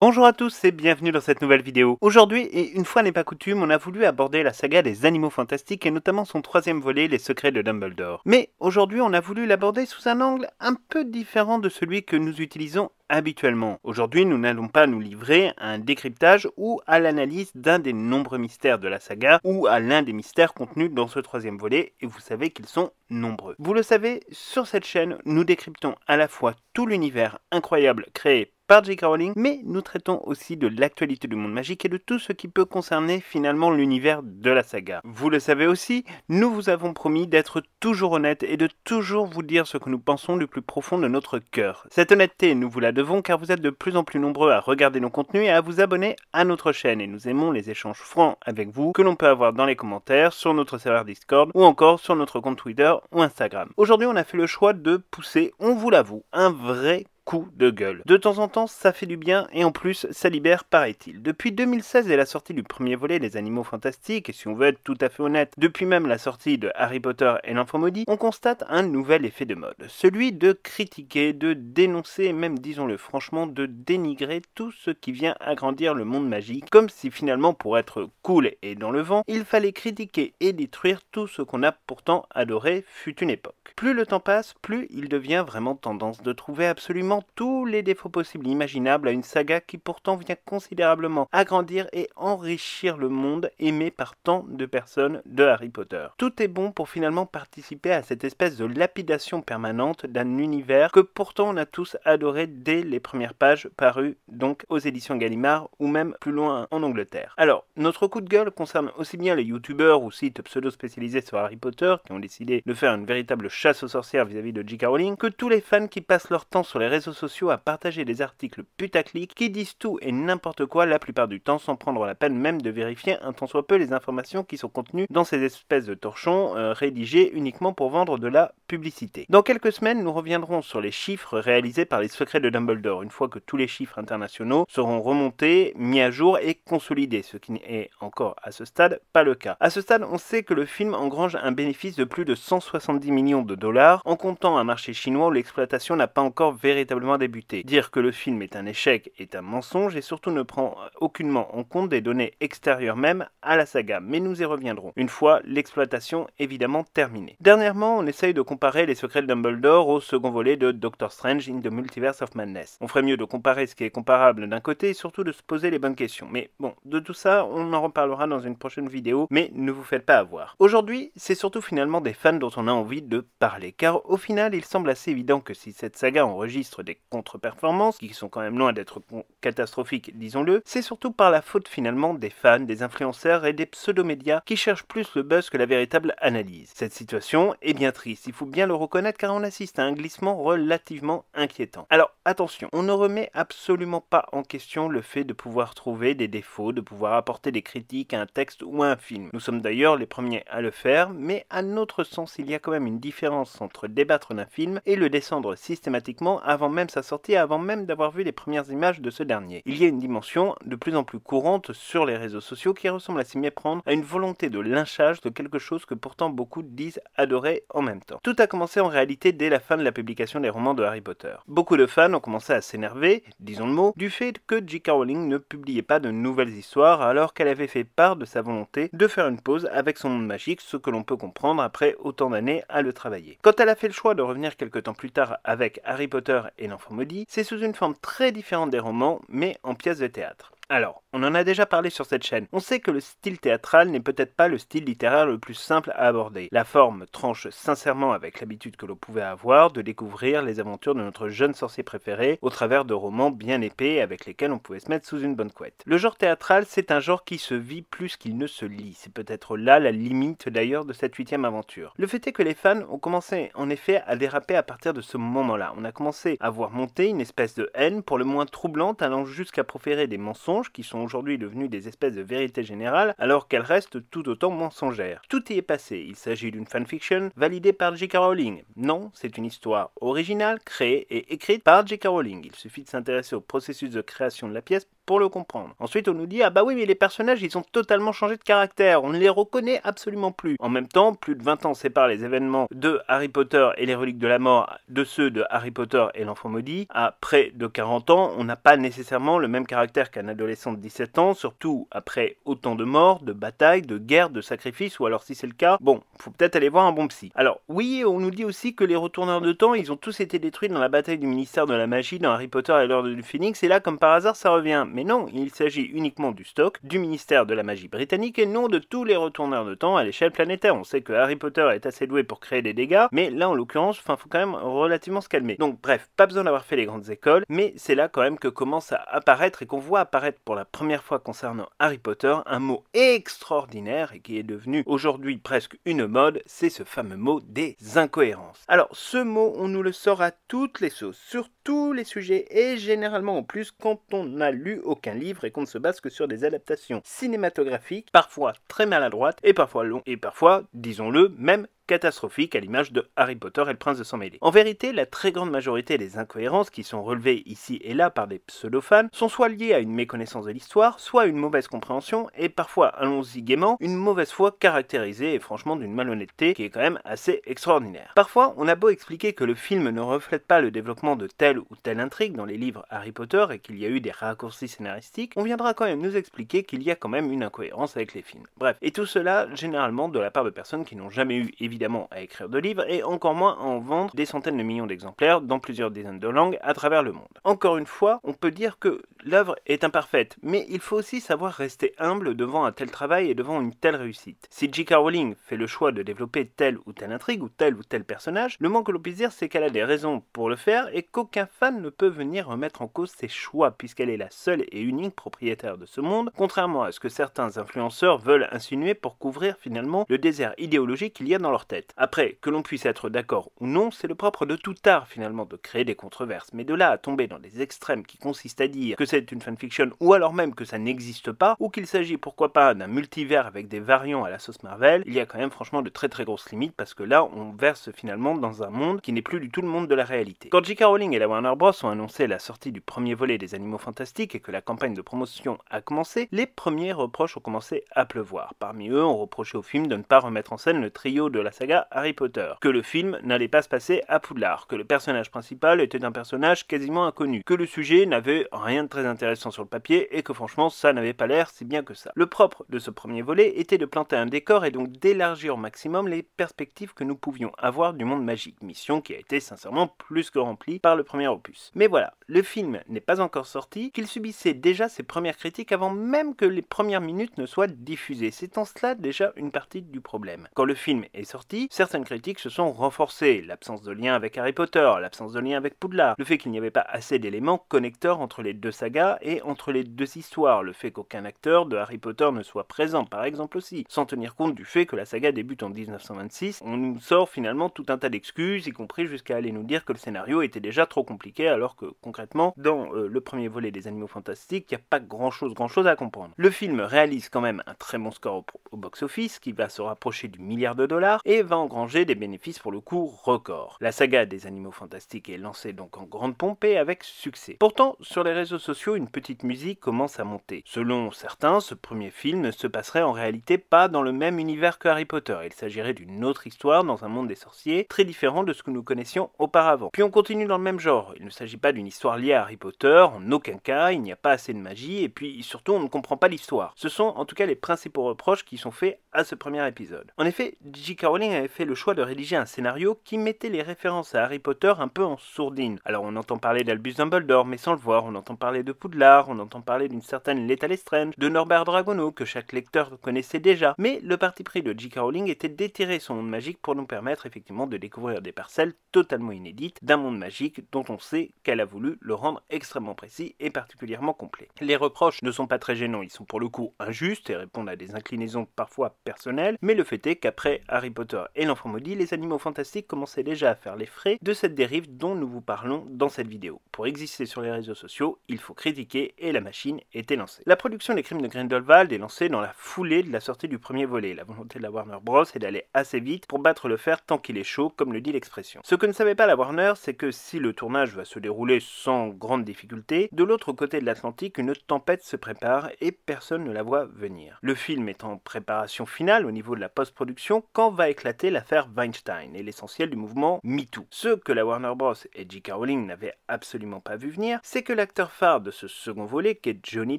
Bonjour à tous et bienvenue dans cette nouvelle vidéo. Aujourd'hui, et une fois n'est pas coutume, on a voulu aborder la saga des Animaux Fantastiques et notamment son troisième volet, Les Secrets de Dumbledore. Mais aujourd'hui, on a voulu l'aborder sous un angle un peu différent de celui que nous utilisons habituellement. Aujourd'hui, nous n'allons pas nous livrer à un décryptage ou à l'analyse d'un des nombreux mystères de la saga ou à l'un des mystères contenus dans ce troisième volet, et vous savez qu'ils sont nombreux. Vous le savez, sur cette chaîne, nous décryptons à la fois tout l'univers incroyable créé par J.K. Rowling, mais nous traitons aussi de l'actualité du monde magique et de tout ce qui peut concerner finalement l'univers de la saga. Vous le savez aussi, nous vous avons promis d'être toujours honnêtes et de toujours vous dire ce que nous pensons du plus profond de notre cœur. Cette honnêteté, nous vous la devons car vous êtes de plus en plus nombreux à regarder nos contenus et à vous abonner à notre chaîne et nous aimons les échanges francs avec vous que l'on peut avoir dans les commentaires, sur notre serveur Discord ou encore sur notre compte Twitter ou Instagram. Aujourd'hui, on a fait le choix de pousser, on vous l'avoue, un vrai coup de gueule. De temps en temps, ça fait du bien et en plus, ça libère, paraît-il. Depuis 2016 et la sortie du premier volet Les Animaux Fantastiques, et si on veut être tout à fait honnête, depuis même la sortie de Harry Potter et l'Enfant Maudit, on constate un nouvel effet de mode. Celui de critiquer, de dénoncer et même, disons-le franchement, de dénigrer tout ce qui vient agrandir le monde magique, comme si finalement, pour être cool et dans le vent, il fallait critiquer et détruire tout ce qu'on a pourtant adoré fut une époque. Plus le temps passe, plus il devient vraiment tendance de trouver absolument tous les défauts possibles et imaginables à une saga qui pourtant vient considérablement agrandir et enrichir le monde aimé par tant de personnes de Harry Potter. Tout est bon pour finalement participer à cette espèce de lapidation permanente d'un univers que pourtant on a tous adoré dès les premières pages parues donc aux éditions Gallimard ou même plus loin en Angleterre. Alors, notre coup de gueule concerne aussi bien les youtubeurs ou sites pseudo spécialisés sur Harry Potter qui ont décidé de faire une véritable chasse aux sorcières vis-à-vis de J.K. Rowling que tous les fans qui passent leur temps sur les réseaux sociaux à partager des articles putaclic qui disent tout et n'importe quoi la plupart du temps sans prendre la peine même de vérifier un tant soit peu les informations qui sont contenues dans ces espèces de torchons rédigés uniquement pour vendre de la publicité. Dans quelques semaines, nous reviendrons sur les chiffres réalisés par les Secrets de Dumbledore une fois que tous les chiffres internationaux seront remontés, mis à jour et consolidés, ce qui n'est encore à ce stade pas le cas. À ce stade, on sait que le film engrange un bénéfice de plus de 170 millions de dollars en comptant un marché chinois où l'exploitation n'a pas encore véritablement débuté. Dire que le film est un échec est un mensonge et surtout ne prend aucunement en compte des données extérieures même à la saga, mais nous y reviendrons, une fois l'exploitation évidemment terminée. Dernièrement, on essaye de comparer les Secrets de Dumbledore au second volet de Doctor Strange in the Multiverse of Madness. On ferait mieux de comparer ce qui est comparable d'un côté et surtout de se poser les bonnes questions. Mais bon, de tout ça, on en reparlera dans une prochaine vidéo, mais ne vous faites pas avoir. Aujourd'hui, c'est surtout finalement des fans dont on a envie de parler, car au final, il semble assez évident que si cette saga enregistre des contre-performances, qui sont quand même loin d'être catastrophiques, disons-le, c'est surtout par la faute finalement des fans, des influenceurs et des pseudo-médias qui cherchent plus le buzz que la véritable analyse. Cette situation est bien triste, il faut bien le reconnaître car on assiste à un glissement relativement inquiétant. Alors attention, on ne remet absolument pas en question le fait de pouvoir trouver des défauts, de pouvoir apporter des critiques à un texte ou à un film. Nous sommes d'ailleurs les premiers à le faire, mais à notre sens, il y a quand même une différence entre débattre d'un film et le descendre systématiquement avant même sa sortie, avant même d'avoir vu les premières images de ce dernier. Il y a une dimension de plus en plus courante sur les réseaux sociaux qui ressemble à s'y méprendre à une volonté de lynchage de quelque chose que pourtant beaucoup disent adorer en même temps. Tout a commencé en réalité dès la fin de la publication des romans de Harry Potter. Beaucoup de fans ont commencé à s'énerver, disons le mot, du fait que J.K. Rowling ne publiait pas de nouvelles histoires alors qu'elle avait fait part de sa volonté de faire une pause avec son monde magique, ce que l'on peut comprendre après autant d'années à le travailler. Quand elle a fait le choix de revenir quelques temps plus tard avec Harry Potter et l'Enfant Maudit, c'est sous une forme très différente des romans, mais en pièce de théâtre. Alors, on en a déjà parlé sur cette chaîne. On sait que le style théâtral n'est peut-être pas le style littéraire le plus simple à aborder. La forme tranche sincèrement avec l'habitude que l'on pouvait avoir de découvrir les aventures de notre jeune sorcier préféré au travers de romans bien épais avec lesquels on pouvait se mettre sous une bonne couette. Le genre théâtral, c'est un genre qui se vit plus qu'il ne se lit. C'est peut-être là la limite d'ailleurs de cette 8e aventure. Le fait est que les fans ont commencé en effet à déraper à partir de ce moment-là. On a commencé à voir monter une espèce de haine pour le moins troublante allant jusqu'à proférer des mensonges qui sont aujourd'hui devenus des espèces de vérités générales alors qu'elles restent tout autant mensongères. Tout y est passé, il s'agit d'une fanfiction validée par J.K. Rowling. Non, c'est une histoire originale, créée et écrite par J.K. Rowling. Il suffit de s'intéresser au processus de création de la pièce pour le comprendre. Ensuite, on nous dit, ah bah oui, mais les personnages, ils ont totalement changé de caractère, on ne les reconnaît absolument plus. En même temps, plus de 20 ans séparent les événements de Harry Potter et les reliques de la mort de ceux de Harry Potter et l'enfant maudit. À près de 40 ans, on n'a pas nécessairement le même caractère qu'un adolescent de 17 ans, surtout après autant de morts, de batailles, de guerres, de sacrifices, ou alors si c'est le cas, bon, faut peut-être aller voir un bon psy. Alors oui, on nous dit aussi que les retourneurs de temps, ils ont tous été détruits dans la bataille du ministère de la magie dans Harry Potter et l'Ordre du Phénix, et là, comme par hasard, ça revient. Mais non, il s'agit uniquement du stock, du ministère de la magie britannique, et non de tous les retourneurs de temps à l'échelle planétaire. On sait que Harry Potter est assez doué pour créer des dégâts, mais là, en l'occurrence, faut quand même relativement se calmer. Donc bref, pas besoin d'avoir fait les grandes écoles, mais c'est là quand même que commence à apparaître et qu'on voit apparaître pour la première fois concernant Harry Potter un mot extraordinaire et qui est devenu aujourd'hui presque une mode, c'est ce fameux mot des incohérences. Alors ce mot, on nous le sort à toutes les sauces, sur tous les sujets et généralement en plus quand on n'a lu aucun livre et qu'on ne se base que sur des adaptations cinématographiques, parfois très maladroites et parfois longues et parfois, disons-le, même catastrophique à l'image de Harry Potter et le Prince de Sang-Mêlé. En vérité, la très grande majorité des incohérences qui sont relevées ici et là par des pseudo-fans sont soit liées à une méconnaissance de l'histoire, soit à une mauvaise compréhension et parfois, allons-y gaiement, une mauvaise foi caractérisée et franchement d'une malhonnêteté qui est quand même assez extraordinaire. Parfois, on a beau expliquer que le film ne reflète pas le développement de telle ou telle intrigue dans les livres Harry Potter et qu'il y a eu des raccourcis scénaristiques, on viendra quand même nous expliquer qu'il y a quand même une incohérence avec les films. Bref, et tout cela généralement de la part de personnes qui n'ont jamais eu évidemment à écrire de livres et encore moins à en vendre des centaines de millions d'exemplaires dans plusieurs dizaines de langues à travers le monde. Encore une fois, on peut dire que l'œuvre est imparfaite, mais il faut aussi savoir rester humble devant un tel travail et devant une telle réussite. Si J.K. Rowling fait le choix de développer telle ou telle intrigue ou tel personnage, le moins que l'on puisse dire c'est qu'elle a des raisons pour le faire et qu'aucun fan ne peut venir remettre en cause ses choix puisqu'elle est la seule et unique propriétaire de ce monde, contrairement à ce que certains influenceurs veulent insinuer pour couvrir finalement le désert idéologique qu'il y a dans leur tête. Après, que l'on puisse être d'accord ou non, c'est le propre de tout art finalement de créer des controverses, mais de là à tomber dans des extrêmes qui consistent à dire que c'est une fanfiction ou alors même que ça n'existe pas, ou qu'il s'agit pourquoi pas d'un multivers avec des variants à la sauce Marvel, il y a quand même franchement de très grosses limites parce que là on verse finalement dans un monde qui n'est plus du tout le monde de la réalité. Quand J.K. Rowling et la Warner Bros ont annoncé la sortie du premier volet des Animaux Fantastiques et que la campagne de promotion a commencé, les premiers reproches ont commencé à pleuvoir. Parmi eux, on reprochait au film de ne pas remettre en scène le trio de la saga Harry Potter, que le film n'allait pas se passer à Poudlard, que le personnage principal était un personnage quasiment inconnu, que le sujet n'avait rien de très intéressant sur le papier et que franchement ça n'avait pas l'air si bien que ça. Le propre de ce premier volet était de planter un décor et donc d'élargir au maximum les perspectives que nous pouvions avoir du monde magique, mission qui a été sincèrement plus que remplie par le premier opus. Mais voilà, le film n'est pas encore sorti, qu'il subissait déjà ses premières critiques avant même que les premières minutes ne soient diffusées. C'est en cela déjà une partie du problème. Quand le film est sorti, certaines critiques se sont renforcées. L'absence de lien avec Harry Potter, l'absence de lien avec Poudlard, le fait qu'il n'y avait pas assez d'éléments connecteurs entre les deux sagas et entre les deux histoires, le fait qu'aucun acteur de Harry Potter ne soit présent par exemple aussi, sans tenir compte du fait que la saga débute en 1926, on nous sort finalement tout un tas d'excuses, y compris jusqu'à aller nous dire que le scénario était déjà trop compliqué alors que concrètement, dans le premier volet des Animaux Fantastiques, il n'y a pas grand chose à comprendre. Le film réalise quand même un très bon score au box-office qui va se rapprocher du $1 milliard et va engranger des bénéfices pour le coup records. La saga des Animaux Fantastiques est lancée donc en grande pompe et avec succès. Pourtant, sur les réseaux sociaux, une petite musique commence à monter. Selon certains, ce premier film ne se passerait en réalité pas dans le même univers que Harry Potter. Il s'agirait d'une autre histoire dans un monde des sorciers, très différent de ce que nous connaissions auparavant. Puis on continue dans le même genre. Il ne s'agit pas d'une histoire liée à Harry Potter, en aucun cas, il n'y a pas assez de magie, et puis surtout on ne comprend pas l'histoire. Ce sont en tout cas les principaux reproches qui sont faits à ce premier épisode. En effet, J.K. Rowling avait fait le choix de rédiger un scénario qui mettait les références à Harry Potter un peu en sourdine. Alors on entend parler d'Albus Dumbledore, mais sans le voir, on entend parler de Poudlard, on entend parler d'une certaine Leta Lestrange, de Norbert Dragono, que chaque lecteur connaissait déjà, mais le parti pris de J.K. Rowling était d'étirer son monde magique pour nous permettre effectivement de découvrir des parcelles totalement inédites d'un monde magique dont on sait qu'elle a voulu le rendre extrêmement précis et particulièrement complet. Les reproches ne sont pas très gênants, ils sont pour le coup injustes et répondent à des inclinaisons parfois personnelles, mais le fait est qu'après Harry Potter Potter et l'Enfant Maudit, les Animaux Fantastiques commençaient déjà à faire les frais de cette dérive dont nous vous parlons dans cette vidéo. Pour exister sur les réseaux sociaux, il faut critiquer et la machine était lancée. La production des Crimes de Grindelwald est lancée dans la foulée de la sortie du premier volet. La volonté de la Warner Bros est d'aller assez vite pour battre le fer tant qu'il est chaud, comme le dit l'expression. Ce que ne savait pas la Warner, c'est que si le tournage va se dérouler sans grande difficulté, de l'autre côté de l'Atlantique, une tempête se prépare et personne ne la voit venir. Le film est en préparation finale au niveau de la post-production quand va éclater l'affaire Weinstein et l'essentiel du mouvement MeToo. Ce que la Warner Bros et J.K. Rowling n'avaient absolument pas vu venir, c'est que l'acteur phare de ce second volet, qui est Johnny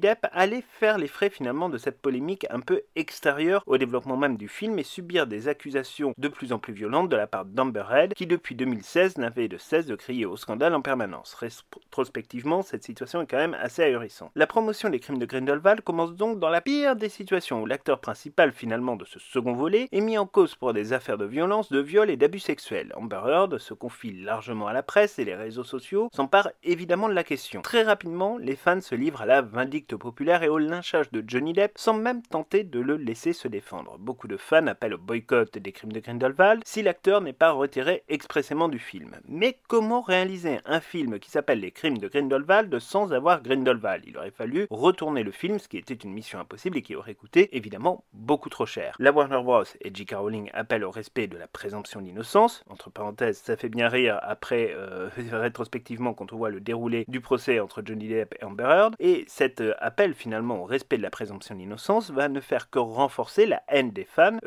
Depp, allait faire les frais finalement de cette polémique un peu extérieure au développement même du film et subir des accusations de plus en plus violentes de la part d'Amber Heard, qui depuis 2016 n'avait de cesse de crier au scandale en permanence. Rétrospectivement, cette situation est quand même assez ahurissante. La promotion des Crimes de Grindelwald commence donc dans la pire des situations où l'acteur principal finalement de ce second volet est mis en cause pour des affaires de violence, de viol et d'abus sexuels. Amber Heard se confie largement à la presse et les réseaux sociaux s'emparent évidemment de la question. Très rapidement, les fans se livrent à la vindicte populaire et au lynchage de Johnny Depp sans même tenter de le laisser se défendre. Beaucoup de fans appellent au boycott des Crimes de Grindelwald si l'acteur n'est pas retiré expressément du film. Mais comment réaliser un film qui s'appelle Les Crimes de Grindelwald sans avoir Grindelwald? Il aurait fallu retourner le film, ce qui était une mission impossible et qui aurait coûté évidemment beaucoup trop cher. La Warner Bros et J.K. Rowling appellent au respect de la présomption d'innocence. Entre parenthèses, ça fait bien rire après, rétrospectivement, quand on voit le déroulé du procès entre Johnny Depp et Amber Heard. Et cet appel finalement au respect de la présomption d'innocence va ne faire que renforcer la haine des fans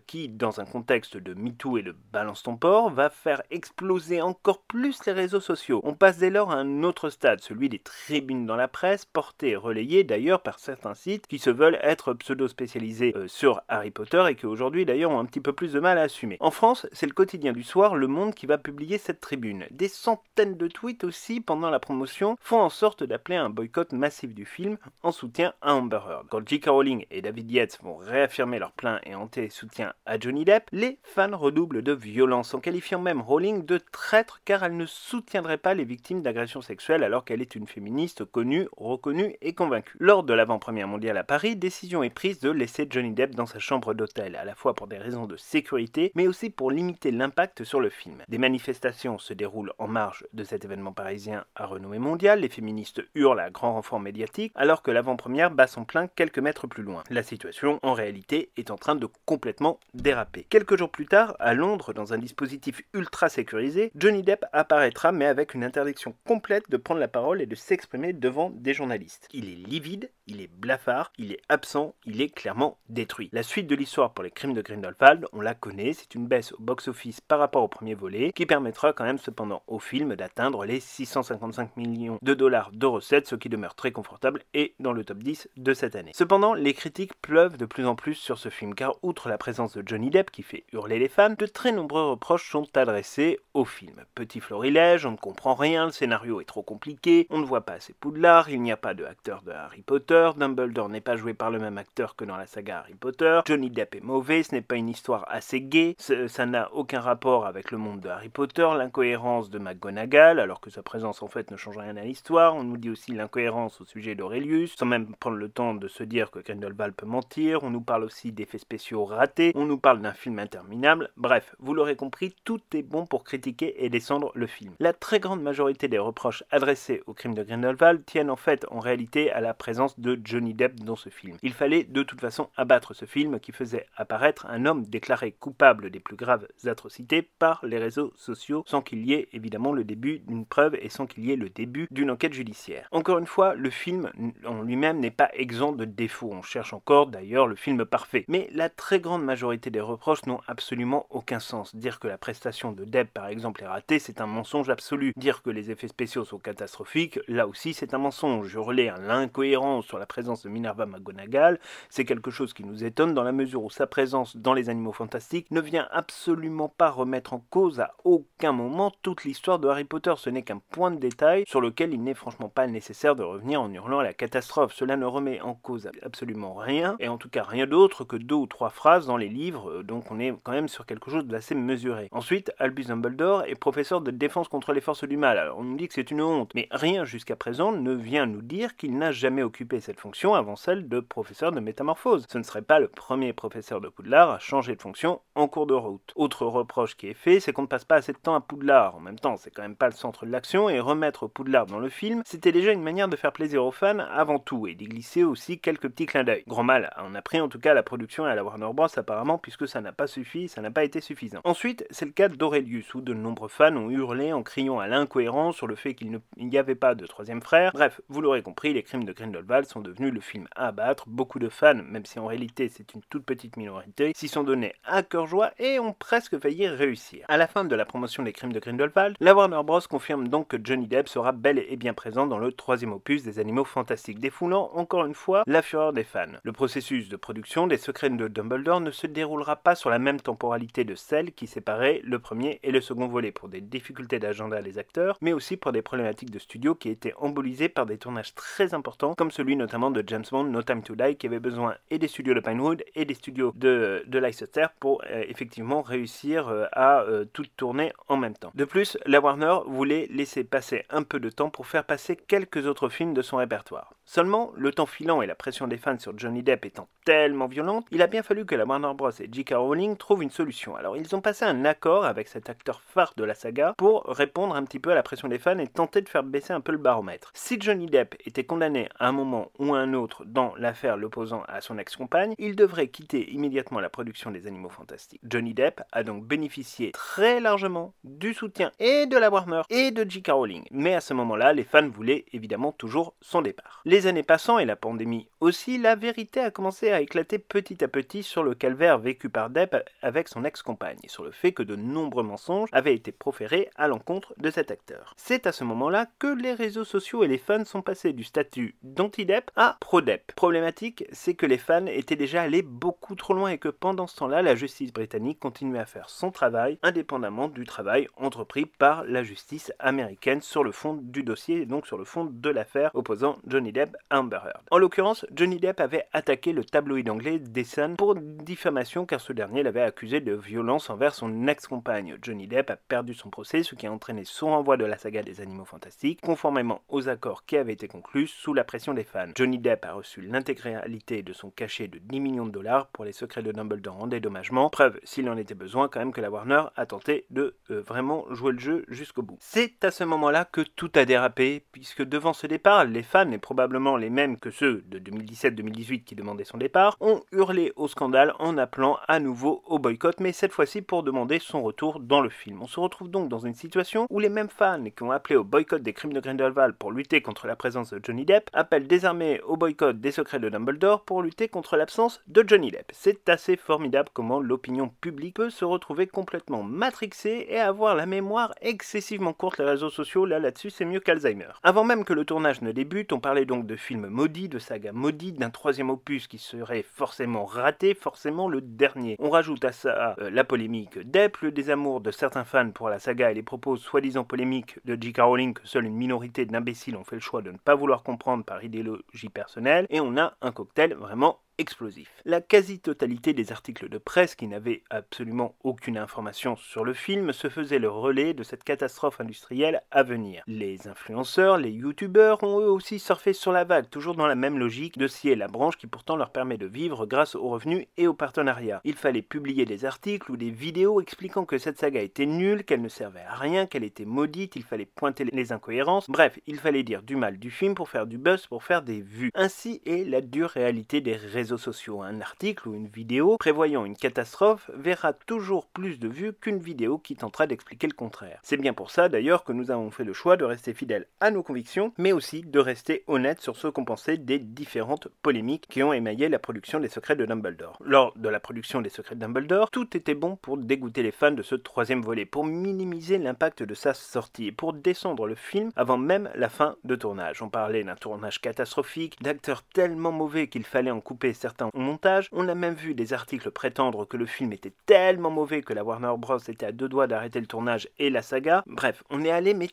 qui, dans un contexte de MeToo et de balance ton porc, va faire exploser encore plus les réseaux sociaux. On passe dès lors à un autre stade, celui des tribunes dans la presse, portées et relayées d'ailleurs par certains sites qui se veulent être pseudo-spécialisés sur Harry Potter et qui aujourd'hui d'ailleurs ont un petit peu plus de mal à assumer. En France, c'est le quotidien du soir, Le Monde, qui va publier cette tribune. Des centaines de tweets aussi pendant la promotion font en sorte d'appeler à un boycott massif du film en soutien à Amber Heard. Quand J.K. Rowling et David Yates vont réaffirmer leur plein et entier soutien à Johnny Depp, les fans redoublent de violence en qualifiant même Rowling de traître car elle ne soutiendrait pas les victimes d'agressions sexuelles alors qu'elle est une féministe connue, reconnue et convaincue. Lors de l'avant-première mondiale à Paris, décision est prise de laisser Johnny Depp dans sa chambre d'hôtel, à la fois pour des raisons de sécurité mais aussi pour limiter l'impact sur le film. Des manifestations se déroulent en marge de cet événement parisien à renommée mondiale, les féministes hurlent à grand renfort médiatique alors que l'avant-première bat son plein quelques mètres plus loin. La situation, en réalité, est en train de complètement déraper. Quelques jours plus tard, à Londres, dans un dispositif ultra sécurisé, Johnny Depp apparaîtra mais avec une interdiction complète de prendre la parole et de s'exprimer devant des journalistes. Il est livide, il est blafard, il est absent, il est clairement détruit. La suite de l'histoire pour les Crimes de Grindelwald, on la connaît, c'est une baisse au box-office par rapport au premier volet qui permettra quand même cependant au film d'atteindre les 655 millions de dollars de recettes, ce qui demeure très confortable et dans le top 10 de cette année. Cependant, les critiques pleuvent de plus en plus sur ce film car outre la présence de Johnny Depp qui fait hurler les fans, de très nombreux reproches sont adressés au film. Petit florilège, on ne comprend rien, le scénario est trop compliqué, on ne voit pas assez Poudlard, il n'y a pas de acteur de Harry Potter, Dumbledore n'est pas joué par le même acteur que dans la saga Harry Potter, Johnny Depp est mauvais, ce n'est pas une histoire assez gaie, ça n'a aucun rapport avec le monde de Harry Potter, l'incohérence de McGonagall, alors que sa présence en fait ne change rien à l'histoire, on nous dit aussi l'incohérence au sujet d'Aurelius, sans même prendre le temps de se dire que Grindelwald peut mentir, on nous parle aussi d'effets spéciaux ratés, on nous parle d'un film interminable, bref, vous l'aurez compris, tout est bon pour critiquer et descendre le film. La très grande majorité des reproches adressés aux Crimes de Grindelwald tiennent en fait en réalité à la présence de Johnny Depp dans ce film. Il fallait de toute façon abattre ce film qui faisait apparaître un homme déclaré coupable des plus graves atrocités par les réseaux sociaux sans qu'il y ait évidemment le début d'une preuve et sans qu'il y ait le début d'une enquête judiciaire. Encore une fois, le film en lui-même n'est pas exempt de défauts. On cherche encore d'ailleurs le film parfait. Mais la très grande majorité des reproches n'ont absolument aucun sens. Dire que la prestation de Depp par exemple est ratée, c'est un mensonge absolu. Dire que les effets spéciaux sont catastrophiques, là aussi c'est un mensonge. Hurler à l'incohérence sur la présence de Minerva McGonagall, c'est quelque chose qui nous étonne dans la mesure où sa présence dans les Animaux Fantastiques ne vient absolument pas remettre en cause à aucun moment toute l'histoire de Harry Potter. Ce n'est qu'un point de détail sur lequel il n'est franchement pas nécessaire de revenir en hurlant à la catastrophe. Cela ne remet en cause absolument rien, et en tout cas rien d'autre que 2 ou 3 phrases dans les livres, donc on est quand même sur quelque chose d'assez mesuré. Ensuite, Albus Dumbledore est professeur de défense contre les forces du mal. Alors on nous dit que c'est une honte, mais rien jusqu'à présent ne vient nous dire qu'il n'a jamais occupé cette fonction avant celle de professeur de métamorphose. Ce ne serait pas le premier professeur de Poudlard à changer de fonction production en cours de route. Autre reproche qui est fait, c'est qu'on ne passe pas assez de temps à Poudlard. En même temps, c'est quand même pas le centre de l'action, et remettre Poudlard dans le film, c'était déjà une manière de faire plaisir aux fans avant tout, et d'y glisser aussi quelques petits clins d'œil. Grand mal en a pris en tout cas à la production et à la Warner Bros apparemment, puisque ça n'a pas suffi, ça n'a pas été suffisant. Ensuite, c'est le cas d'Aurelius, où de nombreux fans ont hurlé en criant à l'incohérence sur le fait qu'il n'y avait pas de troisième frère. Bref, vous l'aurez compris, les crimes de Grindelwald sont devenus le film à abattre. Beaucoup de fans, même si en réalité c'est une toute petite minorité, s'y sont donnés à cœur joie et ont presque failli réussir. À la fin de la promotion des crimes de Grindelwald, la Warner Bros confirme donc que Johnny Depp sera bel et bien présent dans le troisième opus des Animaux Fantastiques, défoulant encore une fois la fureur des fans. Le processus de production des Secrets de Dumbledore ne se déroulera pas sur la même temporalité de celle qui séparait le premier et le second volet, pour des difficultés d'agenda des acteurs, mais aussi pour des problématiques de studio qui étaient embolisées par des tournages très importants, comme celui notamment de James Bond No Time to Die, qui avait besoin et des studios de Pinewood et des studios de Leicester pour effectivement réussir à tout tourner en même temps. De plus, la Warner voulait laisser passer un peu de temps pour faire passer quelques autres films de son répertoire. Seulement, le temps filant et la pression des fans sur Johnny Depp étant tellement violente, il a bien fallu que la Warner Bros et J.K. Rowling trouvent une solution. Alors ils ont passé un accord avec cet acteur phare de la saga pour répondre un petit peu à la pression des fans et tenter de faire baisser un peu le baromètre. Si Johnny Depp était condamné à un moment ou à un autre dans l'affaire l'opposant à son ex-compagne, il devrait quitter immédiatement la production des Animaux Fantastiques. Johnny Depp a donc bénéficié très largement du soutien et de la Warner et de J.K. Rowling. Mais à ce moment-là, les fans voulaient évidemment toujours son départ. Les années passant et la pandémie aussi, la vérité a commencé à éclater petit à petit sur le calvaire vécu par Depp avec son ex-compagne et sur le fait que de nombreux mensonges avaient été proférés à l'encontre de cet acteur. C'est à ce moment-là que les réseaux sociaux et les fans sont passés du statut d'anti-Depp à pro-Depp. Problématique, c'est que les fans étaient déjà allés beaucoup trop loin et que pendant ce temps-là, la justice britannique continuait à faire son travail indépendamment du travail entrepris par la justice américaine sur le fond du dossier et donc sur le fond de l'affaire opposant Johnny Depp à Amber Heard. En l'occurrence, Johnny Depp avait attaqué le tabloïd anglais The Sun pour diffamation car ce dernier l'avait accusé de violence envers son ex-compagne. Johnny Depp a perdu son procès, ce qui a entraîné son renvoi de la saga des Animaux Fantastiques, conformément aux accords qui avaient été conclus sous la pression des fans. Johnny Depp a reçu l'intégralité de son cachet de 10 millions de dollars pour les Secrets de Dumbledore en dédommagement, preuve, s'il en était besoin, quand même que la Warner a tenté de vraiment jouer le jeu jusqu'au bout. C'est à ce moment-là que tout a dérapé, puisque devant ce départ, les fans, et probablement les mêmes que ceux de 2017-2018 qui demandaient son départ, ont hurlé au scandale en appelant à nouveau au boycott, mais cette fois-ci pour demander son retour dans le film. On se retrouve donc dans une situation où les mêmes fans qui ont appelé au boycott des crimes de Grindelwald pour lutter contre la présence de Johnny Depp appellent désormais au boycott des Secrets de Dumbledore pour lutter contre l'absence de Johnny Depp. C'est assez formidable comment l'opinion publique peut se retrouver complètement matrixée et avoir la mémoire excessivement courte. Les réseaux sociaux, là-dessus, c'est mieux qu'Alzheimer. Avant même que le tournage ne débute, on parlait donc de films maudits, de sagas maudites, d'un troisième opus qui serait forcément raté, forcément le dernier. On rajoute à ça la polémique Depp, le désamour de certains fans pour la saga et les propos soi-disant polémiques de J.K. Rowling que seule une minorité d'imbéciles ont fait le choix de ne pas vouloir comprendre par idéologie personnelle, et on a un cocktail vraiment explosif. La quasi-totalité des articles de presse qui n'avaient absolument aucune information sur le film se faisaient le relais de cette catastrophe industrielle à venir. Les influenceurs, les youtubeurs ont eux aussi surfé sur la vague, toujours dans la même logique de scier la branche qui pourtant leur permet de vivre grâce aux revenus et aux partenariats. Il fallait publier des articles ou des vidéos expliquant que cette saga était nulle, qu'elle ne servait à rien, qu'elle était maudite, il fallait pointer les incohérences, bref, il fallait dire du mal du film pour faire du buzz, pour faire des vues. Ainsi est la dure réalité des réseaux sociaux. Un article ou une vidéo prévoyant une catastrophe verra toujours plus de vues qu'une vidéo qui tentera d'expliquer le contraire. C'est bien pour ça d'ailleurs que nous avons fait le choix de rester fidèles à nos convictions, mais aussi de rester honnêtes sur ce qu'on pensait des différentes polémiques qui ont émaillé la production des Secrets de Dumbledore. Lors de la production des Secrets de Dumbledore, tout était bon pour dégoûter les fans de ce troisième volet, pour minimiser l'impact de sa sortie et pour descendre le film avant même la fin de tournage. On parlait d'un tournage catastrophique, d'acteurs tellement mauvais qu'il fallait en couper certains au montage. On a même vu des articles prétendre que le film était tellement mauvais que la Warner Bros était à deux doigts d'arrêter le tournage et la saga. Bref, on est allé mais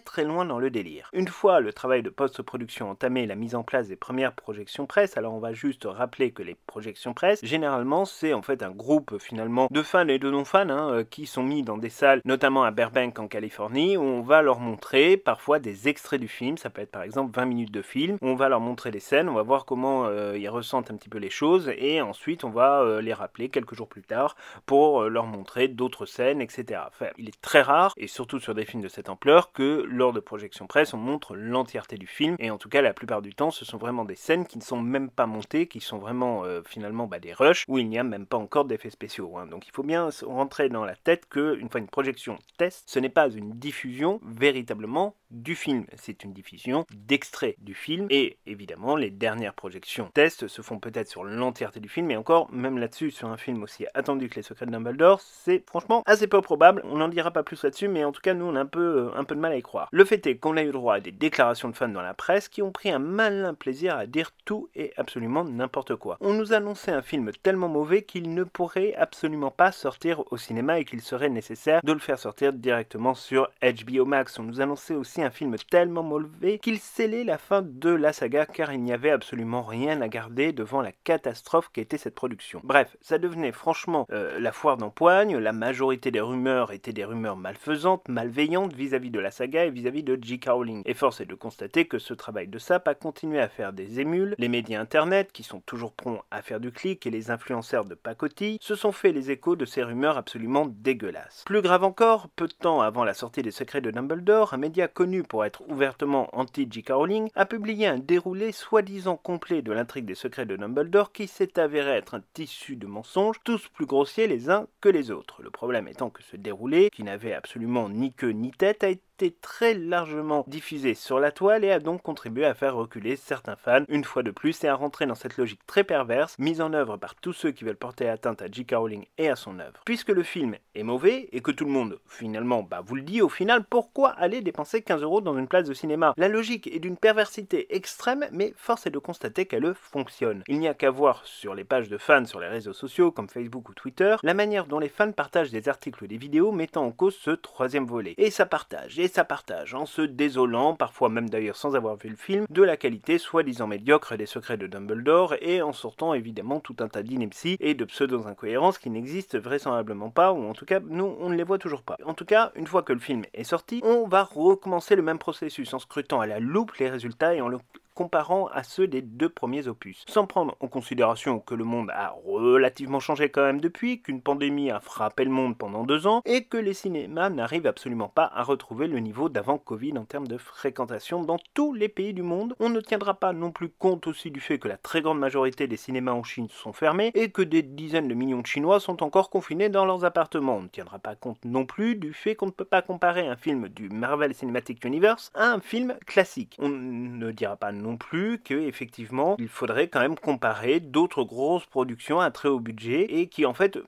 très loin dans le délire. Une fois le travail de post-production entamé et la mise en place des premières projections presse, alors on va juste rappeler que les projections presse, généralement c'est en fait un groupe finalement de fans et de non-fans qui sont mis dans des salles, notamment à Burbank en Californie, où on va leur montrer parfois des extraits du film. Ça peut être par exemple 20 minutes de film, où on va leur montrer des scènes, on va voir comment ils ressentent un petit peu les choses et ensuite on va les rappeler quelques jours plus tard pour leur montrer d'autres scènes, etc. Enfin, il est très rare, et surtout sur des films de cette ampleur, que lors de projections presse on montre l'entièreté du film, et en tout cas la plupart du temps ce sont vraiment des scènes qui ne sont même pas montées, qui sont vraiment finalement des rushs, où il n'y a même pas encore d'effets spéciaux. Donc il faut bien rentrer dans la tête qu'une fois une projection test, ce n'est pas une diffusion véritablement du film, c'est une diffusion d'extraits du film, et évidemment les dernières projections test se font peut-être sur l'entièreté du film, et encore, même là-dessus, sur un film aussi attendu que Les Secrets de Dumbledore, c'est franchement assez peu probable. On n'en dira pas plus là-dessus, mais en tout cas nous on a un peu de mal à y croire. Le fait est qu'on a eu droit à des déclarations de fans dans la presse qui ont pris un malin plaisir à dire tout et absolument n'importe quoi. On nous annonçait un film tellement mauvais qu'il ne pourrait absolument pas sortir au cinéma et qu'il serait nécessaire de le faire sortir directement sur HBO Max. On nous annonçait aussi un film tellement mauvais qu'il scellait la fin de la saga, car il n'y avait absolument rien à garder devant la catastrophe qu'était cette production. Bref, ça devenait franchement la foire d'empoigne. La majorité des rumeurs étaient des rumeurs malfaisantes, malveillantes vis-à-vis de la saga et vis-à-vis de J.K. Rowling. Et force est de constater que ce travail de sape a continué à faire des émules. Les médias internet, qui sont toujours prompts à faire du clic, et les influenceurs de pacotille, se sont fait les échos de ces rumeurs absolument dégueulasses. Plus grave encore, peu de temps avant la sortie des Secrets de Dumbledore, un média connu pour être ouvertement anti-J.K. Rowling a publié un déroulé soi-disant complet de l'intrigue des Secrets de Dumbledore qui s'est avéré être un tissu de mensonges, tous plus grossiers les uns que les autres. Le problème étant que ce déroulé, qui n'avait absolument ni queue ni tête, a été très largement diffusé sur la toile et a donc contribué à faire reculer certains fans une fois de plus et à rentrer dans cette logique très perverse mise en œuvre par tous ceux qui veulent porter atteinte à J.K. Rowling et à son œuvre. Puisque le film est mauvais et que tout le monde finalement vous le dit au final, pourquoi aller dépenser 15 € dans une place de cinéma? La logique est d'une perversité extrême, mais force est de constater qu'elle fonctionne. Il n'y a qu'à voir sur les pages de fans sur les réseaux sociaux comme Facebook ou Twitter la manière dont les fans partagent des articles ou des vidéos mettant en cause ce troisième volet. Et ça partage en se désolant, parfois même d'ailleurs sans avoir vu le film, de la qualité soi-disant médiocre des Secrets de Dumbledore et en sortant évidemment tout un tas d'inepties et de pseudo-incohérences qui n'existent vraisemblablement pas, ou en tout cas nous on ne les voit toujours pas. En tout cas, une fois que le film est sorti, on va recommencer le même processus en scrutant à la loupe les résultats et en le comparant à ceux des deux premiers opus, sans prendre en considération que le monde a relativement changé quand même depuis, qu'une pandémie a frappé le monde pendant 2 ans, et que les cinémas n'arrivent absolument pas à retrouver le niveau d'avant Covid en termes de fréquentation dans tous les pays du monde. On ne tiendra pas non plus compte aussi du fait que la très grande majorité des cinémas en Chine sont fermés, et que des dizaines de millions de Chinois sont encore confinés dans leurs appartements. On ne tiendra pas compte non plus du fait qu'on ne peut pas comparer un film du Marvel Cinematic Universe à un film classique. On ne dira pas non plus que effectivement il faudrait quand même comparer d'autres grosses productions à très haut budget et qui en fait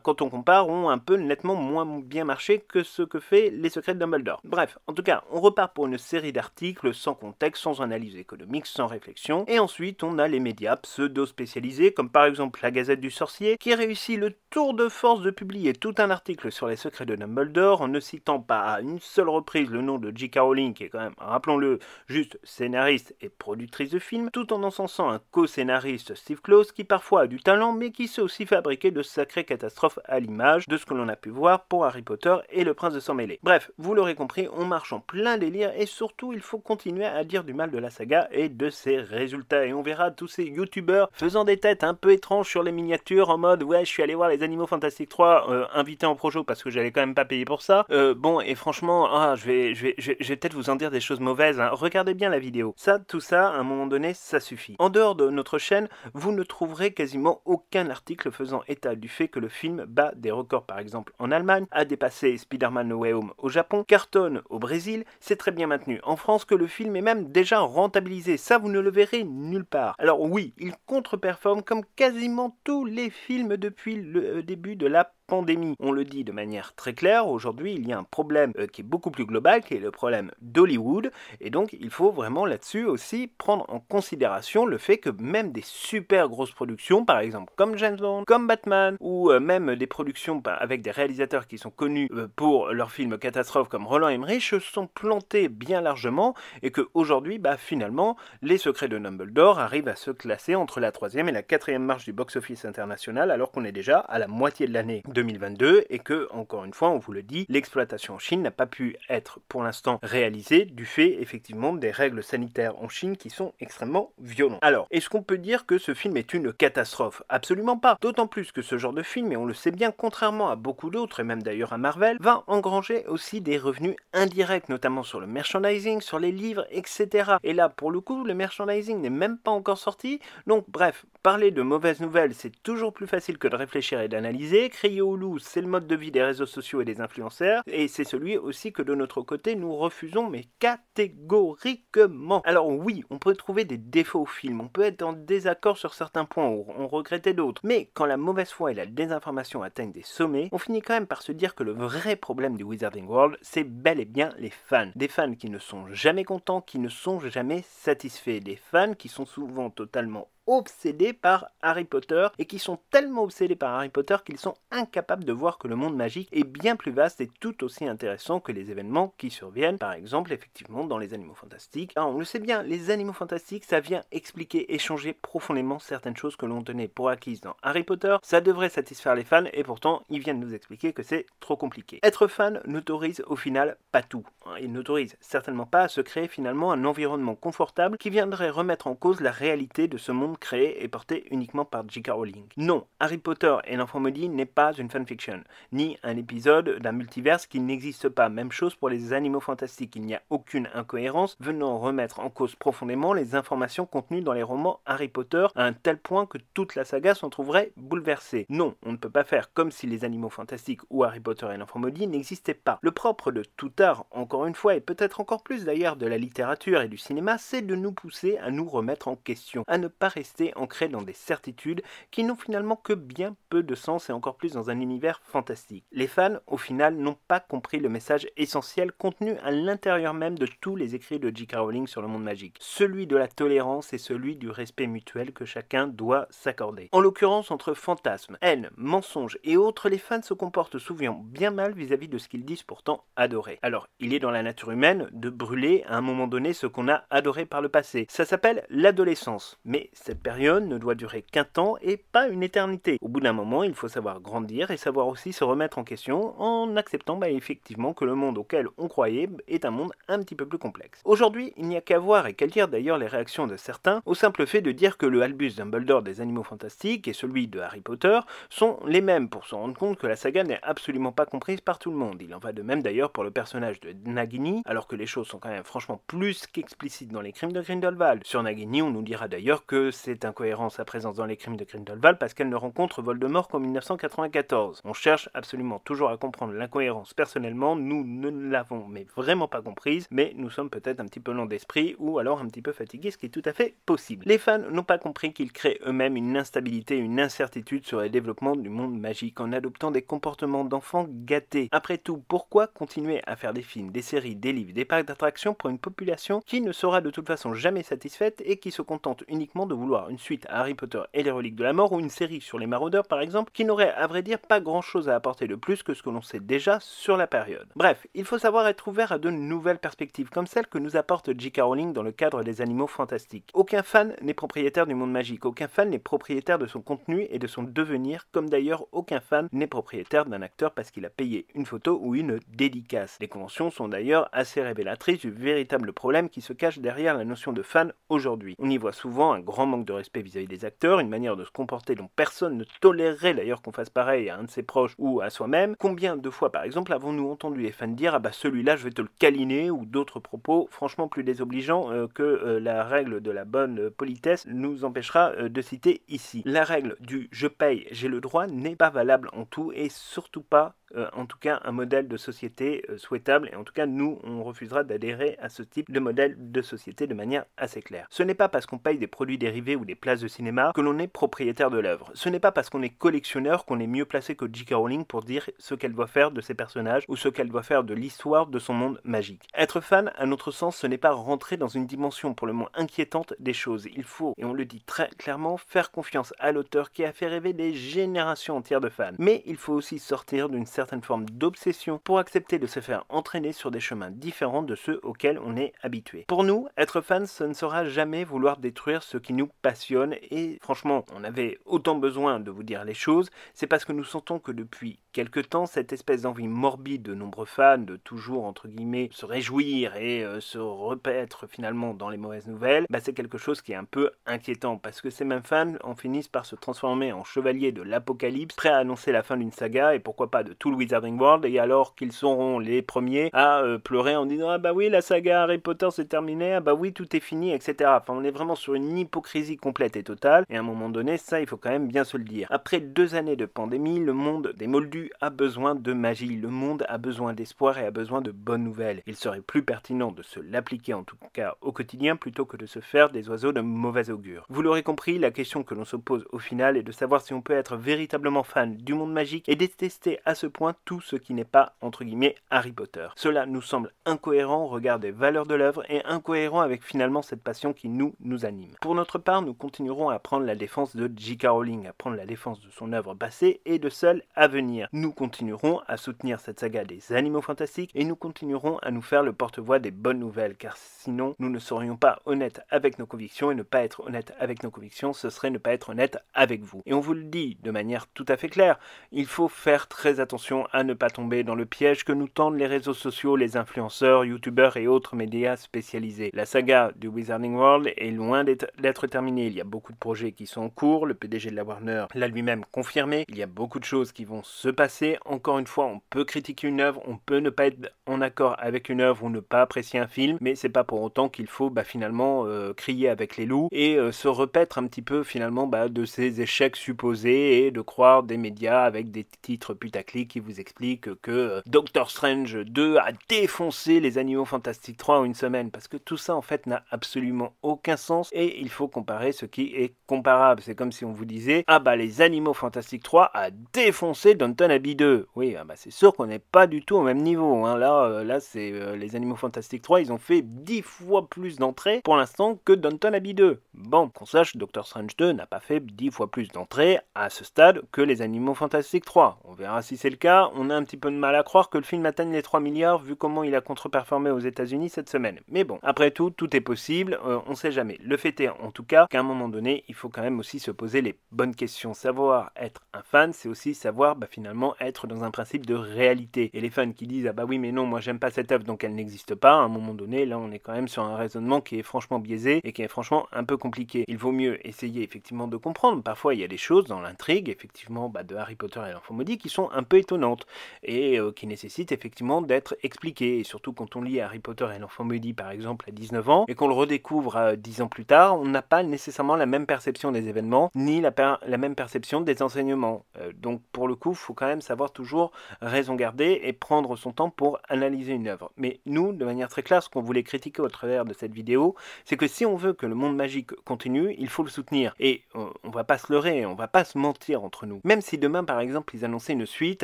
quand on compare ont un peu nettement moins bien marché que ce que fait Les Secrets de Dumbledore. Bref, en tout cas on repart pour une série d'articles sans contexte, sans analyse économique, sans réflexion, et ensuite on a les médias pseudo spécialisés comme par exemple la Gazette du Sorcier qui réussit le tour de force de publier tout un article sur Les Secrets de Dumbledore en ne citant pas à une seule reprise le nom de J.K. Rowling qui est quand même, rappelons-le, juste scénariste et productrice de film, tout en encensant un co-scénariste Steve Kloves qui parfois a du talent mais qui sait aussi fabriquer de sacrées catastrophes à l'image de ce que l'on a pu voir pour Harry Potter et le Prince de Sang-Mêlé. Bref, vous l'aurez compris, on marche en plein délire et surtout il faut continuer à dire du mal de la saga et de ses résultats, et on verra tous ces youtubeurs faisant des têtes un peu étranges sur les miniatures en mode ouais je suis allé voir les Animaux Fantastiques 3 invité en projo parce que j'allais quand même pas payer pour ça. Bon, et franchement je vais peut-être vous en dire des choses mauvaises, hein. Regardez bien la vidéo. Tout ça à un moment donné ça suffit. En dehors de notre chaîne, vous ne trouverez quasiment aucun article faisant état du fait que le film bat des records, par exemple en Allemagne, a dépassé Spider-Man No Way Home au Japon, cartonne au Brésil, c'est très bien maintenu en France, que le film est même déjà rentabilisé. Ça vous ne le verrez nulle part. Alors oui, il contre-performe comme quasiment tous les films depuis le début de la pandémie. On le dit de manière très claire, aujourd'hui il y a un problème qui est beaucoup plus global, qui est le problème d'Hollywood, et donc il faut vraiment là-dessus aussi prendre en considération le fait que même des super grosses productions, par exemple comme James Bond, comme Batman, ou même des productions avec des réalisateurs qui sont connus pour leurs films catastrophes comme Roland Emmerich, se sont plantés bien largement, et qu'aujourd'hui finalement Les Secrets de Dumbledore arrivent à se classer entre la 3e et la 4e marche du box-office international, alors qu'on est déjà à la moitié de l'année 2022 et que, encore une fois, on vous le dit, l'exploitation en Chine n'a pas pu être pour l'instant réalisée du fait effectivement des règles sanitaires en Chine qui sont extrêmement violentes. Alors, est-ce qu'on peut dire que ce film est une catastrophe? Absolument pas. D'autant plus que ce genre de film, et on le sait bien, contrairement à beaucoup d'autres, et même d'ailleurs à Marvel, va engranger aussi des revenus indirects, notamment sur le merchandising, sur les livres, etc. Et là, pour le coup, le merchandising n'est même pas encore sorti. Donc, bref, parler de mauvaises nouvelles, c'est toujours plus facile que de réfléchir et d'analyser. Crier au loup, c'est le mode de vie des réseaux sociaux et des influenceurs, et c'est celui aussi que de notre côté, nous refusons, mais catégoriquement. Alors oui, on peut trouver des défauts au film, on peut être en désaccord sur certains points, ou on regrettait d'autres, mais quand la mauvaise foi et la désinformation atteignent des sommets, on finit quand même par se dire que le vrai problème du Wizarding World, c'est bel et bien les fans. Des fans qui ne sont jamais contents, qui ne sont jamais satisfaits, des fans qui sont souvent totalement obsédés par Harry Potter et qui sont tellement obsédés par Harry Potter qu'ils sont incapables de voir que le monde magique est bien plus vaste et tout aussi intéressant que les événements qui surviennent, par exemple effectivement dans les Animaux Fantastiques. Alors, on le sait bien, les Animaux Fantastiques, ça vient expliquer et changer profondément certaines choses que l'on tenait pour acquises dans Harry Potter. Ça devrait satisfaire les fans et pourtant ils viennent nous expliquer que c'est trop compliqué. Être fan n'autorise au final pas tout. Il n'autorise certainement pas à se créer finalement un environnement confortable qui viendrait remettre en cause la réalité de ce monde créé et porté uniquement par J.K. Rowling. Non, Harry Potter et l'Enfant Maudit n'est pas une fanfiction, ni un épisode d'un multiverse qui n'existe pas. Même chose pour les Animaux Fantastiques, il n'y a aucune incohérence venant remettre en cause profondément les informations contenues dans les romans Harry Potter à un tel point que toute la saga s'en trouverait bouleversée. Non, on ne peut pas faire comme si les Animaux Fantastiques ou Harry Potter et l'Enfant Maudit n'existaient pas. Le propre de tout art, encore une fois, et peut-être encore plus d'ailleurs de la littérature et du cinéma, c'est de nous pousser à nous remettre en question, à ne pas rester ancrés dans des certitudes qui n'ont finalement que bien peu de sens et encore plus dans un univers fantastique. Les fans, au final, n'ont pas compris le message essentiel contenu à l'intérieur même de tous les écrits de J.K. Rowling sur le monde magique, celui de la tolérance et celui du respect mutuel que chacun doit s'accorder. En l'occurrence, entre fantasmes, haine, mensonges et autres, les fans se comportent souvent bien mal vis-à-vis de ce qu'ils disent pourtant adorer. Alors, il est dans la nature humaine de brûler à un moment donné ce qu'on a adoré par le passé. Ça s'appelle l'adolescence, mais cette période ne doit durer qu'un temps et pas une éternité. Au bout d'un moment, il faut savoir grandir et savoir aussi se remettre en question en acceptant effectivement que le monde auquel on croyait est un monde un petit peu plus complexe. Aujourd'hui, il n'y a qu'à voir et qu'à lire d'ailleurs les réactions de certains au simple fait de dire que le Albus Dumbledore des Animaux Fantastiques et celui de Harry Potter sont les mêmes pour se rendre compte que la saga n'est absolument pas comprise par tout le monde. Il en va de même d'ailleurs pour le personnage de Nagini, alors que les choses sont quand même franchement plus qu'explicites dans les crimes de Grindelwald. Sur Nagini, on nous dira d'ailleurs que c'est incohérent sa présence dans les crimes de Grindelwald parce qu'elle ne rencontre Voldemort qu'en 1994. On cherche absolument toujours à comprendre l'incohérence. Personnellement, nous ne l'avons mais vraiment pas comprise, mais nous sommes peut-être un petit peu lents d'esprit ou alors un petit peu fatigués, ce qui est tout à fait possible. Les fans n'ont pas compris qu'ils créent eux-mêmes une instabilité, une incertitude sur le développement du monde magique en adoptant des comportements d'enfants gâtés. Après tout, pourquoi continuer à faire des films, des séries, des livres, des parcs d'attractions pour une population qui ne sera de toute façon jamais satisfaite et qui se contente uniquement de vouloir une suite à Harry Potter et les Reliques de la Mort ou une série sur les Maraudeurs par exemple qui n'aurait à vrai dire pas grand chose à apporter de plus que ce que l'on sait déjà sur la période. Bref, il faut savoir être ouvert à de nouvelles perspectives comme celles que nous apporte J.K. Rowling dans le cadre des Animaux Fantastiques. Aucun fan n'est propriétaire du monde magique, aucun fan n'est propriétaire de son contenu et de son devenir, comme d'ailleurs aucun fan n'est propriétaire d'un acteur parce qu'il a payé une photo ou une dédicace. Les conventions sont d'ailleurs assez révélatrices du véritable problème qui se cache derrière la notion de fan aujourd'hui. On y voit souvent un grand manque de respect vis-à-vis des acteurs, une manière de se comporter dont personne ne tolérerait d'ailleurs qu'on fasse pareil à un de ses proches ou à soi-même. Combien de fois par exemple avons-nous entendu les fans dire ah bah celui-là je vais te le câliner ou d'autres propos franchement plus désobligeants que la règle de la bonne politesse nous empêchera de citer ici. La règle du je paye, j'ai le droit n'est pas valable en tout et surtout pas en tout cas un modèle de société souhaitable et en tout cas nous on refusera d'adhérer à ce type de modèle de société de manière assez claire. Ce n'est pas parce qu'on paye des produits dérivés ou des places de cinéma que l'on est propriétaire de l'œuvre. Ce n'est pas parce qu'on est collectionneur qu'on est mieux placé que J.K. Rowling pour dire ce qu'elle doit faire de ses personnages ou ce qu'elle doit faire de l'histoire de son monde magique. Être fan, à notre sens, ce n'est pas rentrer dans une dimension pour le moins inquiétante des choses. Il faut, et on le dit très clairement, faire confiance à l'auteur qui a fait rêver des générations entières de fans. Mais il faut aussi sortir d'une certaine forme d'obsession pour accepter de se faire entraîner sur des chemins différents de ceux auxquels on est habitué. Pour nous, être fan, ce ne sera jamais vouloir détruire ce qui nous passionne et franchement, on avait autant besoin de vous dire les choses, c'est parce que nous sentons que depuis quelque temps, cette espèce d'envie morbide de nombreux fans de toujours, entre guillemets, se réjouir et se repaître finalement dans les mauvaises nouvelles, c'est quelque chose qui est un peu inquiétant, parce que ces mêmes fans en finissent par se transformer en chevaliers de l'apocalypse, prêts à annoncer la fin d'une saga, et pourquoi pas de tout le Wizarding World, et alors qu'ils seront les premiers à pleurer en disant « Ah bah oui, la saga Harry Potter c'est terminé, ah bah oui, tout est fini, etc. » Enfin, on est vraiment sur une hypocrisie complète et totale, et à un moment donné, ça, il faut quand même bien se le dire. Après 2 années de pandémie, le monde des Moldus a besoin de magie, le monde a besoin d'espoir et a besoin de bonnes nouvelles. Il serait plus pertinent de se l'appliquer en tout cas au quotidien plutôt que de se faire des oiseaux de mauvais augure. Vous l'aurez compris, la question que l'on se pose au final est de savoir si on peut être véritablement fan du monde magique et détester à ce point tout ce qui n'est pas, entre guillemets, Harry Potter. Cela nous semble incohérent au regard des valeurs de l'œuvre et incohérent avec finalement cette passion qui nous anime. Pour notre part, nous continuerons à prendre la défense de J.K. Rowling, à prendre la défense de son œuvre passée et de celle à venir. Nous continuerons à soutenir cette saga des Animaux Fantastiques et nous continuerons à nous faire le porte-voix des bonnes nouvelles, car sinon nous ne serions pas honnêtes avec nos convictions, et ne pas être honnête avec nos convictions, ce serait ne pas être honnête avec vous. Et on vous le dit de manière tout à fait claire, il faut faire très attention à ne pas tomber dans le piège que nous tendent les réseaux sociaux, les influenceurs, youtubeurs et autres médias spécialisés. La saga du Wizarding World est loin d'être terminée, il y a beaucoup de projets qui sont en cours, le PDG de la Warner l'a lui-même confirmé, il y a beaucoup de choses qui vont se passer. Encore une fois, on peut critiquer une œuvre, on peut ne pas être en accord avec une œuvre ou ne pas apprécier un film, mais c'est pas pour autant qu'il faut finalement crier avec les loups et se repaître un petit peu finalement de ces échecs supposés et de croire des médias avec des titres putaclic qui vous expliquent que Doctor Strange 2 a défoncé les Animaux Fantastiques 3 en une semaine, parce que tout ça en fait n'a absolument aucun sens et il faut comparer ce qui est comparable. C'est comme si on vous disait « Ah les Animaux Fantastiques 3 a défoncé Downton Abbey 2 ». Oui, c'est sûr qu'on n'est pas du tout au même niveau. Hein. Là c'est les Animaux Fantastiques 3, ils ont fait 10 fois plus d'entrées pour l'instant que Downton Abbey 2. Bon, qu'on sache, Doctor Strange 2 n'a pas fait 10 fois plus d'entrées à ce stade que les Animaux Fantastiques 3. On verra si c'est le cas. On a un petit peu de mal à croire que le film atteigne les 3 milliards vu comment il a contre-performé aux États-Unis cette semaine. Mais bon, après tout est possible, on sait jamais. Le fait est en tout cas qu'à un moment donné, il faut quand même aussi se poser les bonnes questions. Savoir être un fan, c'est aussi savoir finalement être dans un principe de réalité. Et les fans qui disent « Ah bah oui mais non, moi j'aime pas cette œuvre donc elle n'existe pas », à un moment donné, là on est quand même sur un raisonnement qui est franchement biaisé et qui est franchement un peu compliqué. Il vaut mieux essayer effectivement de comprendre. Parfois il y a des choses dans l'intrigue effectivement de Harry Potter et l'Enfant Maudit qui sont un peu étonnantes et qui nécessitent effectivement d'être expliquées. Et surtout quand on lit Harry Potter et l'Enfant Maudit par exemple à 19 ans et qu'on le redécouvre 10 ans plus tard, on n'a pas nécessairement la même perception des événements ni la même perception des enseignements. Donc pour le coup, il faut quand même savoir toujours raison garder et prendre son temps pour analyser une œuvre. Mais nous, de manière très claire, ce qu'on voulait critiquer au travers de cette vidéo, c'est que si on veut que le monde magique continue, il faut le soutenir. Et on va pas se leurrer, on va pas se mentir entre nous. Même si demain, par exemple, ils annonçaient une suite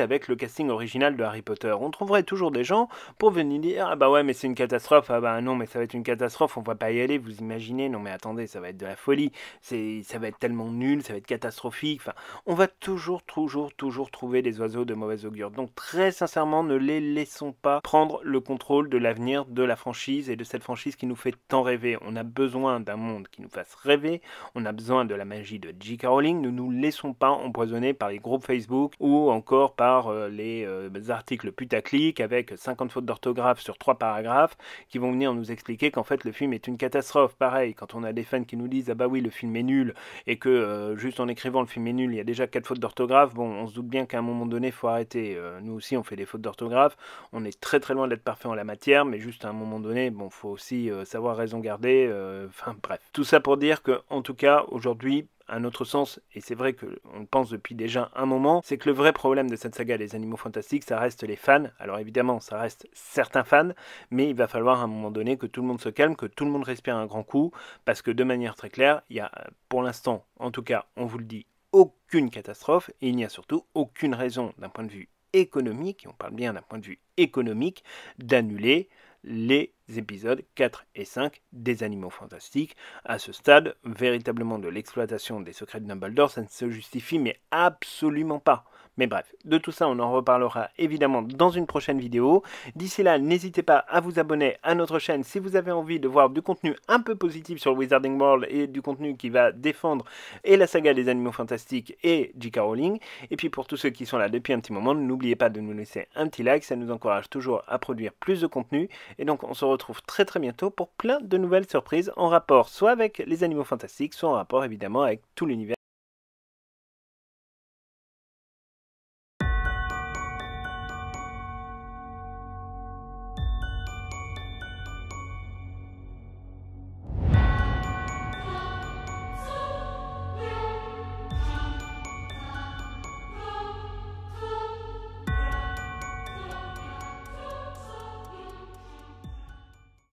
avec le casting original de Harry Potter, on trouverait toujours des gens pour venir dire « Ah bah ouais, mais c'est une catastrophe, ah bah non, mais ça va être une catastrophe, on va pas y aller, vous imaginez, non mais attendez, ça va être de la folie, ça va être tellement nul, ça va être catastrophique. » Enfin, on va toujours trouver des oiseaux de mauvaise augure. Donc très sincèrement, ne les laissons pas prendre le contrôle de l'avenir de la franchise et de cette franchise qui nous fait tant rêver. On a besoin d'un monde qui nous fasse rêver, on a besoin de la magie de J.K. Rowling. Ne nous laissons pas empoisonner par les groupes Facebook ou encore par les articles putaclic avec 50 fautes d'orthographe sur 3 paragraphes qui vont venir nous expliquer qu'en fait le film est une catastrophe. Pareil, quand on a des fans qui nous disent « Ah bah oui, le film est nul » et que juste en écrivant le film est nul, il y a déjà 4 fautes d'orthographe, bon, on se doute bien qu'à un moment donné, il faut arrêter. Nous aussi, on fait des fautes d'orthographe, on est très loin d'être parfait en la matière, mais juste à un moment donné, bon, faut aussi savoir raison garder, enfin bref. Tout ça pour dire que, en tout cas, aujourd'hui, à notre sens, et c'est vrai qu'on le pense depuis déjà un moment, c'est que le vrai problème de cette saga des Animaux Fantastiques, ça reste les fans. Alors évidemment, ça reste certains fans, mais il va falloir à un moment donné que tout le monde se calme, que tout le monde respire un grand coup, parce que de manière très claire, il y a pour l'instant, en tout cas, on vous le dit, aucune catastrophe, et il n'y a surtout aucune raison d'un point de vue économique, et on parle bien d'un point de vue économique, d'annuler les épisodes 4 et 5 des Animaux Fantastiques. À ce stade, véritablement de l'exploitation des secrets de Dumbledore, ça ne se justifie mais absolument pas. Mais bref, de tout ça on en reparlera évidemment dans une prochaine vidéo. D'ici là, n'hésitez pas à vous abonner à notre chaîne si vous avez envie de voir du contenu un peu positif sur le Wizarding World et du contenu qui va défendre et la saga des Animaux Fantastiques et J.K. Rowling. Et puis pour tous ceux qui sont là depuis un petit moment, n'oubliez pas de nous laisser un petit like, ça nous encourage toujours à produire plus de contenu. Et donc on se retrouve très bientôt pour plein de nouvelles surprises en rapport soit avec les Animaux Fantastiques, soit en rapport évidemment avec tout l'univers